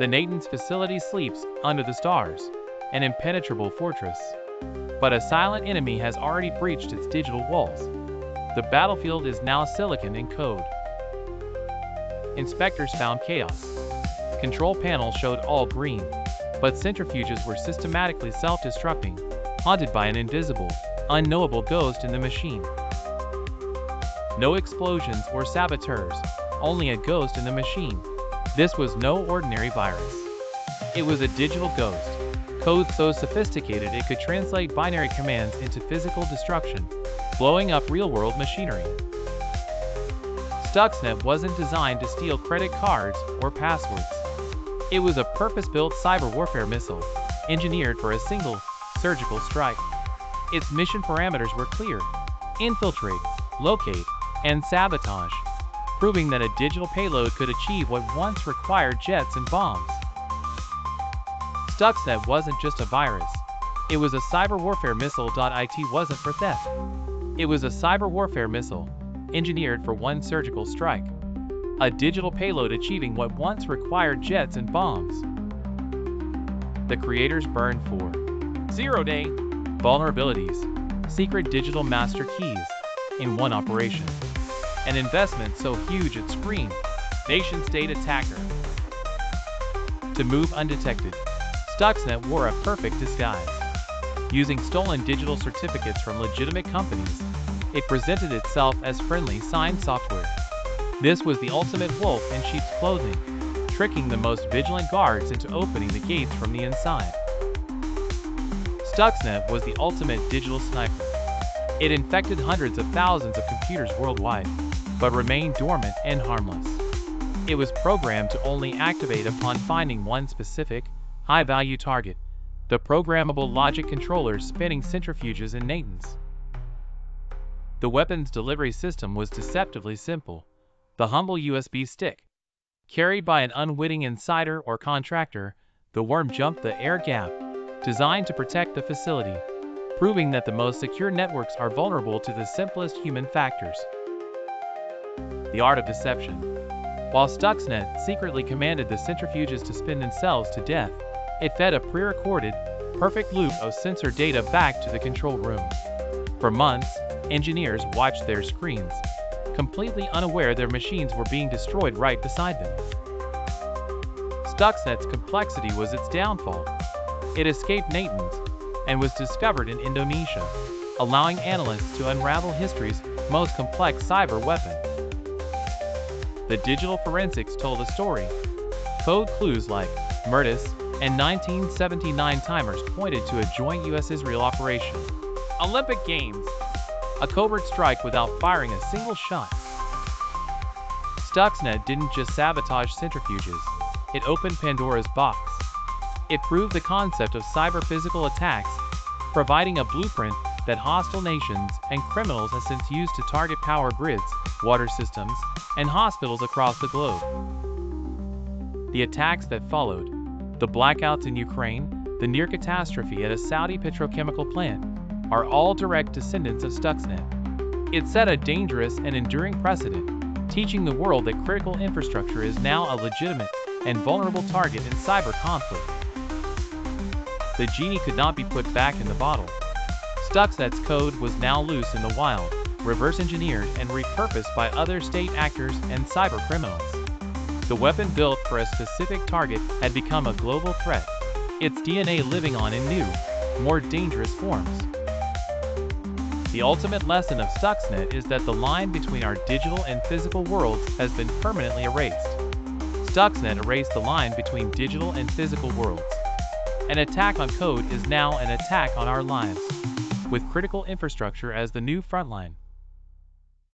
The Natanz facility sleeps under the stars, an impenetrable fortress. But a silent enemy has already breached its digital walls. The battlefield is now silicon in code. Inspectors found chaos. Control panels showed all green, but centrifuges were systematically self-destructing, haunted by an invisible, unknowable ghost in the machine. No explosions or saboteurs, only a ghost in the machine. This was no ordinary virus. It was a digital ghost, code so sophisticated it could translate binary commands into physical destruction, blowing up real-world machinery. Stuxnet wasn't designed to steal credit cards or passwords. It was a purpose-built cyber warfare missile, engineered for a single, surgical strike. Its mission parameters were clear: infiltrate, locate, and sabotage, proving that a digital payload could achieve what once required jets and bombs. Stuxnet wasn't just a virus. It was a cyber warfare missile. It wasn't for theft. It was a cyber warfare missile, engineered for one surgical strike. A digital payload achieving what once required jets and bombs. The creators burned for zero-day vulnerabilities, secret digital master keys, in one operation. An investment so huge it screamed, nation-state attacker. To move undetected, Stuxnet wore a perfect disguise. Using stolen digital certificates from legitimate companies, it presented itself as friendly signed software. This was the ultimate wolf in sheep's clothing, tricking the most vigilant guards into opening the gates from the inside. Stuxnet was the ultimate digital sniper. It infected hundreds of thousands of computers worldwide, but remained dormant and harmless. It was programmed to only activate upon finding one specific, high-value target: the programmable logic controllers spinning centrifuges in Natanz. The weapons delivery system was deceptively simple: the humble USB stick. Carried by an unwitting insider or contractor, the worm jumped the air gap, designed to protect the facility, proving that the most secure networks are vulnerable to the simplest human factors. The art of deception. While Stuxnet secretly commanded the centrifuges to spin themselves to death, it fed a pre-recorded, perfect loop of sensor data back to the control room. For months, engineers watched their screens, completely unaware their machines were being destroyed right beside them. Stuxnet's complexity was its downfall. It escaped Natanz and was discovered in Indonesia, allowing analysts to unravel history's most complex cyber weapon. The digital forensics told a story. Code clues like Murtis and 1979 timers pointed to a joint US-Israel operation. Olympic Games. A covert strike without firing a single shot. Stuxnet didn't just sabotage centrifuges, it opened Pandora's box. It proved the concept of cyber-physical attacks, providing a blueprint that hostile nations and criminals have since used to target power grids, water systems, and hospitals across the globe. The attacks that followed, the blackouts in Ukraine, the near catastrophe at a Saudi petrochemical plant, are all direct descendants of Stuxnet. It set a dangerous and enduring precedent, teaching the world that critical infrastructure is now a legitimate and vulnerable target in cyber conflict. The genie could not be put back in the bottle. Stuxnet's code was now loose in the wild, reverse-engineered and repurposed by other state actors and cyber criminals. The weapon built for a specific target had become a global threat, its DNA living on in new, more dangerous forms. The ultimate lesson of Stuxnet is that the line between our digital and physical worlds has been permanently erased. Stuxnet erased the line between digital and physical worlds. An attack on code is now an attack on our lives, with critical infrastructure as the new frontline.